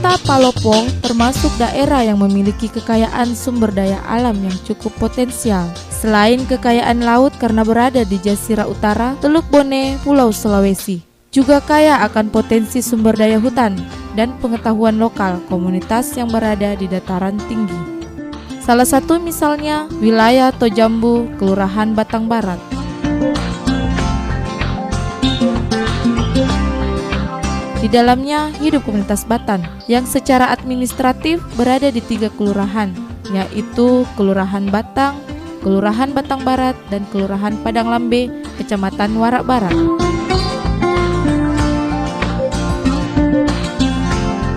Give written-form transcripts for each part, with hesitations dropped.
Kota Palopo termasuk daerah yang memiliki kekayaan sumber daya alam yang cukup potensial. Selain kekayaan laut karena berada di Jazirah Utara, Teluk Bone, Pulau Sulawesi, juga kaya akan potensi sumber daya hutan dan pengetahuan lokal komunitas yang berada di dataran tinggi. Salah satu misalnya wilayah Tojambu, Kelurahan Batang Barat. Di dalamnya hidup komunitas Batan yang secara administratif berada di 3 kelurahan, yaitu Kelurahan Batang, Kelurahan Batang Barat, dan Kelurahan Padang Lambe, Kecamatan Warak Barat.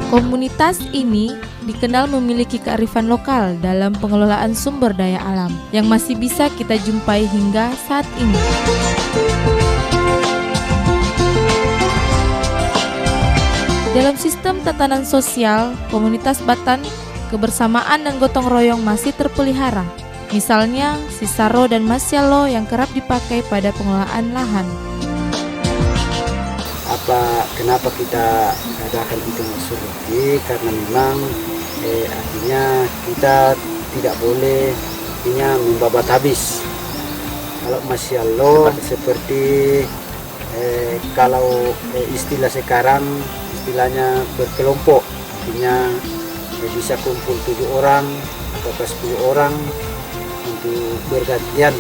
Komunitas ini dikenal memiliki kearifan lokal dalam pengelolaan sumber daya alam yang masih bisa kita jumpai hingga saat ini. Dalam sistem tatanan sosial, komunitas Batan, kebersamaan dan gotong royong masih terpelihara. Misalnya, sisaro dan masyalo yang kerap dipakai pada pengelolaan lahan. Kenapa kita adakan itu survei? Karena memang artinya kita tidak boleh membabat habis. Kalau masyaallah seperti kalau istilah sekarang istilahnya berkelompok, artinya bisa kumpul 7 orang atau 10 orang untuk bergantian.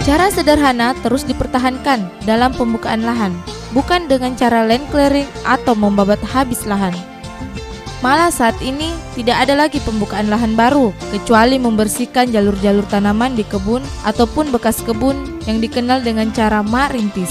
Cara sederhana terus dipertahankan dalam pembukaan lahan, bukan dengan cara land clearing atau membabat habis lahan. Malah saat ini tidak ada lagi pembukaan lahan baru, kecuali membersihkan jalur-jalur tanaman di kebun ataupun bekas kebun yang dikenal dengan cara mak rintis.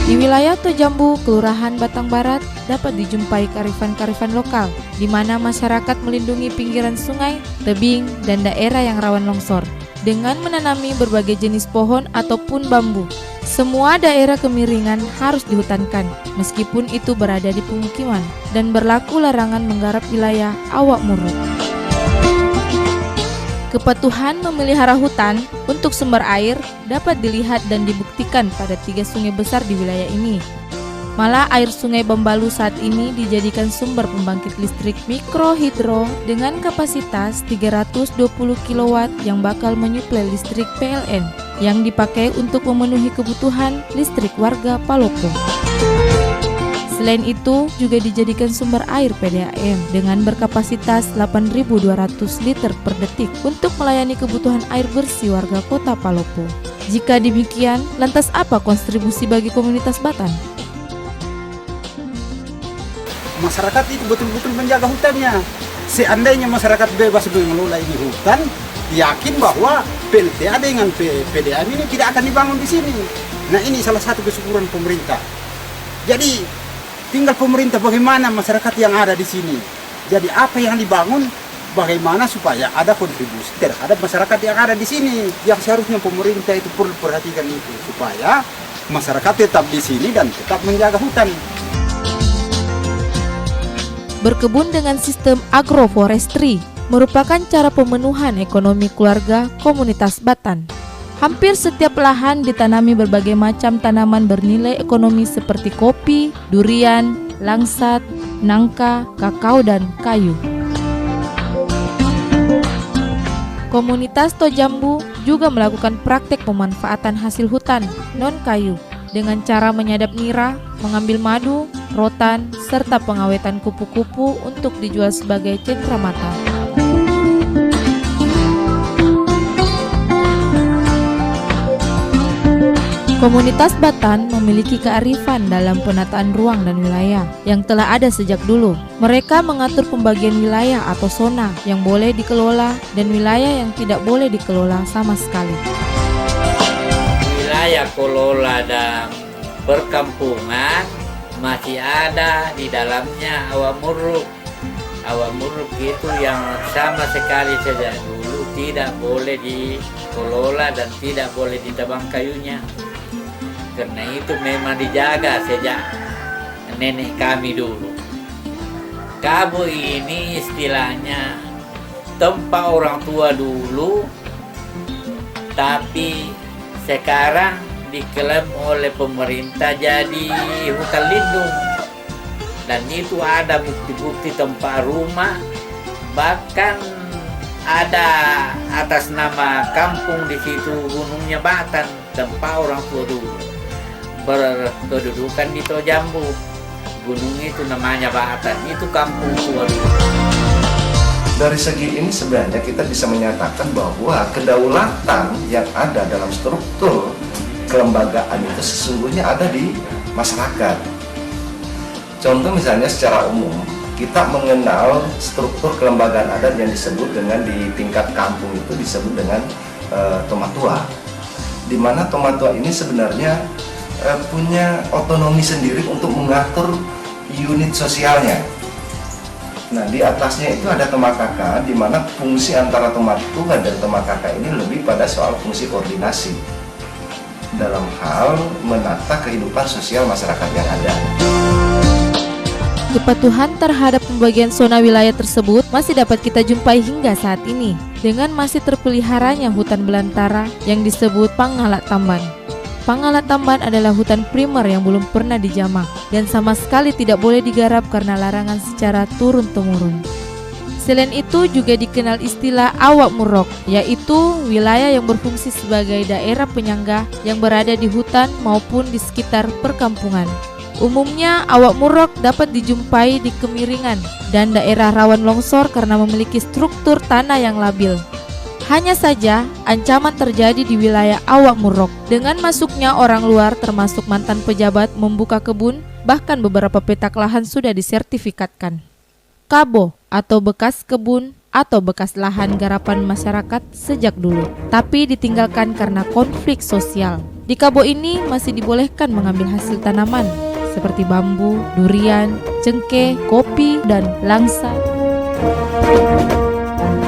Di wilayah Tojambu, Kelurahan Batang Barat, dapat dijumpai kearifan-kearifan lokal, di mana masyarakat melindungi pinggiran sungai, tebing, dan daerah yang rawan longsor, dengan menanami berbagai jenis pohon ataupun bambu. Semua daerah kemiringan harus dihutankan, meskipun itu berada di pemukiman, dan berlaku larangan menggarap wilayah awak muruk. Kepatuhan memelihara hutan untuk sumber air dapat dilihat dan dibuktikan pada 3 sungai besar di wilayah ini. Malah air sungai Bambalu saat ini dijadikan sumber pembangkit listrik mikrohidro dengan kapasitas 320 kW yang bakal menyuplai listrik PLN yang dipakai untuk memenuhi kebutuhan listrik warga Palopo. Selain itu, juga dijadikan sumber air PDAM dengan berkapasitas 8.200 liter per detik untuk melayani kebutuhan air bersih warga kota Palopo. Jika demikian, lantas apa kontribusi bagi komunitas Batan? Masyarakat itu betul-betul menjaga hutannya. Seandainya masyarakat bebas mengelola ini hutan, yakin bahwa PLTA dengan PDAM ini tidak akan dibangun di sini. Nah, ini salah satu kesyukuran pemerintah. Jadi tinggal pemerintah bagaimana masyarakat yang ada di sini. Jadi apa yang dibangun, bagaimana supaya ada kontribusi terhadap masyarakat yang ada di sini. Yang seharusnya pemerintah itu perlu perhatikan itu supaya masyarakat tetap di sini dan tetap menjaga hutan. Berkebun dengan sistem agroforestry merupakan cara pemenuhan ekonomi keluarga komunitas Batan. Hampir setiap lahan ditanami berbagai macam tanaman bernilai ekonomi seperti kopi, durian, langsat, nangka, kakao, dan kayu. Komunitas Tojambu juga melakukan praktek pemanfaatan hasil hutan non-kayu dengan cara menyadap nira, mengambil madu, rotan, serta pengawetan kupu-kupu untuk dijual sebagai cendramata. Komunitas Batan memiliki kearifan dalam penataan ruang dan wilayah yang telah ada sejak dulu. Mereka mengatur pembagian wilayah atau zona yang boleh dikelola dan wilayah yang tidak boleh dikelola sama sekali. Wilayah kelola dan perkampungan masih ada di dalamnya awak muruk. Awak muruk itu yang sama sekali sejak dulu tidak boleh dikelola dan tidak boleh ditebang kayunya. Karena itu memang dijaga sejak nenek kami dulu. Kabu ini istilahnya tempat orang tua dulu, tapi sekarang diklaim oleh pemerintah jadi hutan lindung, dan itu ada bukti-bukti tempat rumah, bahkan ada atas nama kampung di situ Gunungnya Batan, tempat orang tua dulu berkedudukan di Tojambu. Gunung itu namanya Batan, itu kampung tua dulu. Dari segi ini sebenarnya kita bisa menyatakan bahwa kedaulatan yang ada dalam struktur kelembagaan itu sesungguhnya ada di masyarakat. Contoh misalnya secara umum, kita mengenal struktur kelembagaan adat yang disebut dengan di tingkat kampung itu disebut dengan tomatua, di mana tomatua ini sebenarnya punya otonomi sendiri untuk mengatur unit sosialnya. Nah, di atasnya itu ada tomakaka, di mana fungsi antara tomatua dan tomakaka ini lebih pada soal fungsi koordinasi dalam hal menata kehidupan sosial masyarakat yang ada. Kepatuhan terhadap pembagian zona wilayah tersebut masih dapat kita jumpai hingga saat ini dengan masih terpeliharanya hutan belantara yang disebut Pangalak Tamban. Pangalak Tamban adalah hutan primer yang belum pernah dijamah dan sama sekali tidak boleh digarap karena larangan secara turun-temurun. Selain itu juga dikenal istilah Awak Murok, yaitu wilayah yang berfungsi sebagai daerah penyangga yang berada di hutan maupun di sekitar perkampungan. Umumnya Awak Murok dapat dijumpai di kemiringan dan daerah rawan longsor karena memiliki struktur tanah yang labil. Hanya saja, ancaman terjadi di wilayah Awak Murok dengan masuknya orang luar termasuk mantan pejabat membuka kebun, bahkan beberapa petak lahan sudah disertifikatkan. Kabo atau bekas kebun atau bekas lahan garapan masyarakat sejak dulu, tapi ditinggalkan karena konflik sosial. Di Kabo ini masih dibolehkan mengambil hasil tanaman seperti bambu, durian, cengkeh, kopi, dan langsa.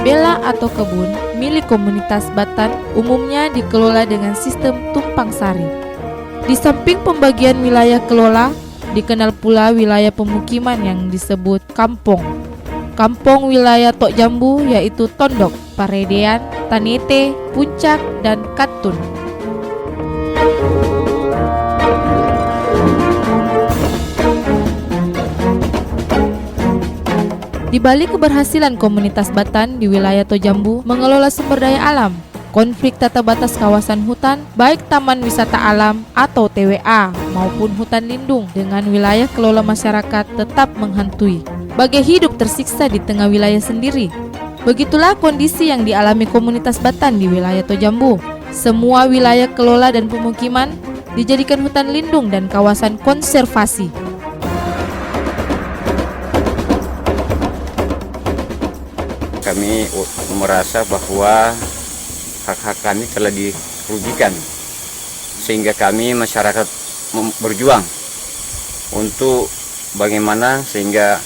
Bela atau kebun milik komunitas Batan umumnya dikelola dengan sistem tumpang sari. Di samping pembagian wilayah kelola, dikenal pula wilayah pemukiman yang disebut kampung. Kampung wilayah Tok Jambu yaitu Tondok, Paredean, Tanete, Puncak, dan Katun. Di balik keberhasilan komunitas Batan di wilayah Tojambu mengelola sumber daya alam, konflik tata batas kawasan hutan, baik Taman Wisata Alam atau TWA maupun hutan lindung dengan wilayah kelola masyarakat tetap menghantui. Bagai hidup tersiksa di tengah wilayah sendiri. Begitulah kondisi yang dialami komunitas Batan di wilayah Tojambu. Semua wilayah kelola dan pemukiman dijadikan hutan lindung dan kawasan konservasi. Kami merasa bahwa hak-hak kami telah dirugikan, sehingga kami masyarakat berjuang untuk bagaimana sehingga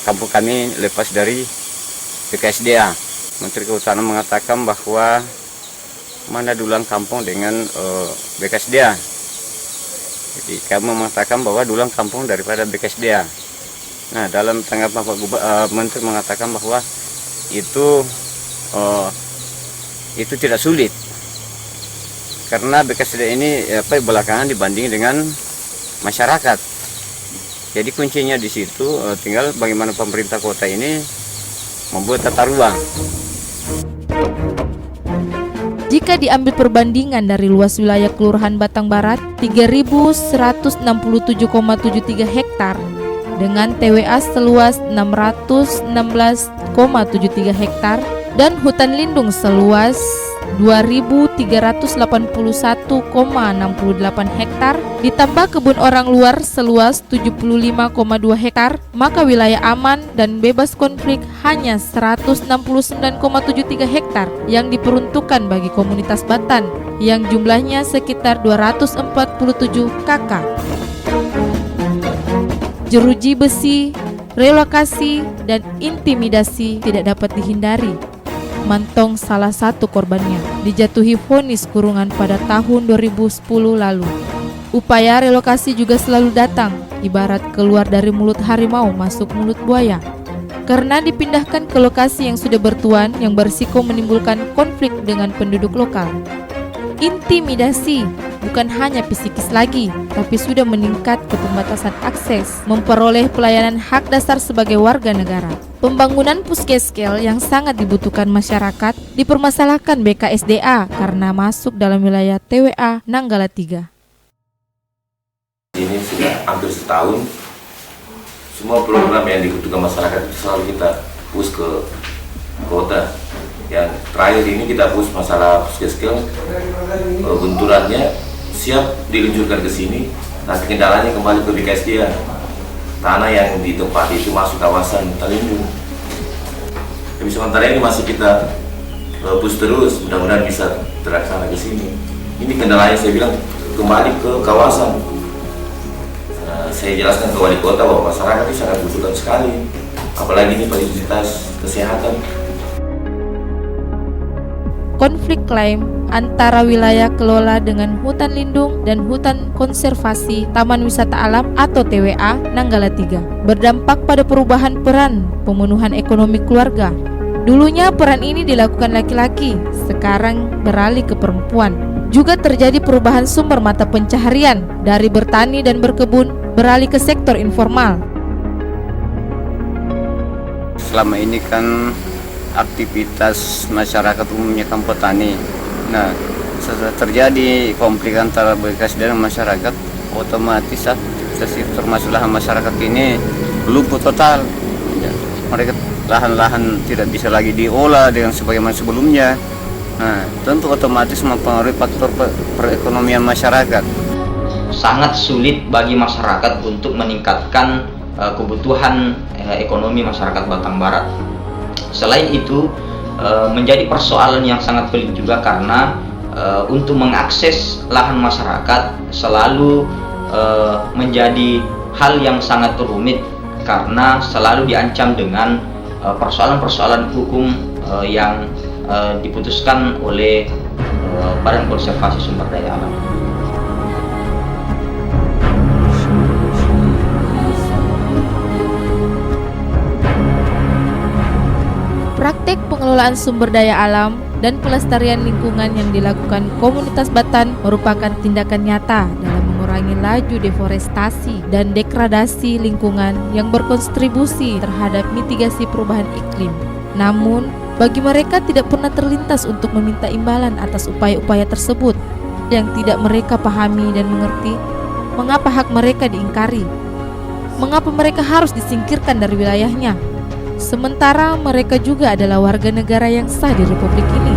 kampung kami lepas dari BKSDA. Menteri Kehutanan mengatakan bahwa mana dulang kampung dengan BKSDA. Jadi kami mengatakan bahwa dulang kampung daripada BKSDA. Nah, dalam tanggapan Pak Menteri mengatakan bahwa itu tidak sulit karena BKSDA ini belakangan dibanding dengan masyarakat. Jadi kuncinya di situ, tinggal bagaimana pemerintah kota ini membuat tata ruang. Jika diambil perbandingan dari luas wilayah Kelurahan Batang Barat 3.167,73 hektar dengan TWA seluas 616,73 hektar dan hutan lindung seluas 2.381,68 hektar ditambah kebun orang luar seluas 75,2 hektar, maka wilayah aman dan bebas konflik hanya 169,73 hektar yang diperuntukkan bagi komunitas Batan yang jumlahnya sekitar 247 KK. Jeruji besi, relokasi, dan intimidasi tidak dapat dihindari. Mantong salah satu korbannya dijatuhi vonis kurungan pada tahun 2010 lalu. Upaya relokasi juga selalu datang, ibarat keluar dari mulut harimau masuk mulut buaya. Karena dipindahkan ke lokasi yang sudah bertuan yang berisiko menimbulkan konflik dengan penduduk lokal. Intimidasi bukan hanya psikis lagi, tapi sudah meningkat ke pembatasan akses memperoleh pelayanan hak dasar sebagai warga negara. Pembangunan puskeskel yang sangat dibutuhkan masyarakat dipermasalahkan BKSDA karena masuk dalam wilayah TWA Nanggala 3. Ini sudah hampir setahun, semua program yang dibutuhkan masyarakat itu selalu kita push ke kota. Yang terakhir ini kita push masalah puskeskel, benturannya siap diluncurkan ke sini, tapi kendalanya kembali ke BKSDA. Tanah yang di tempat itu masuk kawasan terlindung. Tapi sementara ini masih kita push terus, mudah-mudahan bisa terlaksana ke sini. Ini kendalanya saya bilang kembali ke kawasan. Saya jelaskan ke wali kota bahwa masyarakat ini sangat butuhkan sekali, apalagi ini fasilitas kesehatan. Konflik klaim antara wilayah kelola dengan hutan lindung dan hutan konservasi Taman Wisata Alam atau TWA Nanggala 3 berdampak pada perubahan peran pemenuhan ekonomi keluarga. Dulunya peran ini dilakukan laki-laki, sekarang beralih ke perempuan. Juga terjadi perubahan sumber mata pencaharian dari bertani dan berkebun beralih ke sektor informal. Selama ini kan aktivitas masyarakat umumnya kan petani. Nah, setelah terjadi konflik antara BKSDA dan masyarakat, otomatis aktivitas permasalahan masyarakat ini lumpuh total. Ya, mereka lahan-lahan tidak bisa lagi diolah dengan sebagaimana sebelumnya. Nah, tentu otomatis mempengaruhi faktor perekonomian masyarakat. Sangat sulit bagi masyarakat untuk meningkatkan kebutuhan ekonomi masyarakat Batang Barat. Selain itu, menjadi persoalan yang sangat pelik juga karena untuk mengakses lahan masyarakat selalu menjadi hal yang sangat rumit karena selalu diancam dengan persoalan-persoalan hukum yang diputuskan oleh Badan Konservasi Sumber Daya Alam. Praktek pengelolaan sumber daya alam dan pelestarian lingkungan yang dilakukan komunitas Batan merupakan tindakan nyata dalam mengurangi laju deforestasi dan degradasi lingkungan yang berkontribusi terhadap mitigasi perubahan iklim. Namun, bagi mereka tidak pernah terlintas untuk meminta imbalan atas upaya-upaya tersebut yang tidak mereka pahami dan mengerti mengapa hak mereka diingkari, mengapa mereka harus disingkirkan dari wilayahnya. Sementara mereka juga adalah warga negara yang sah di Republik ini.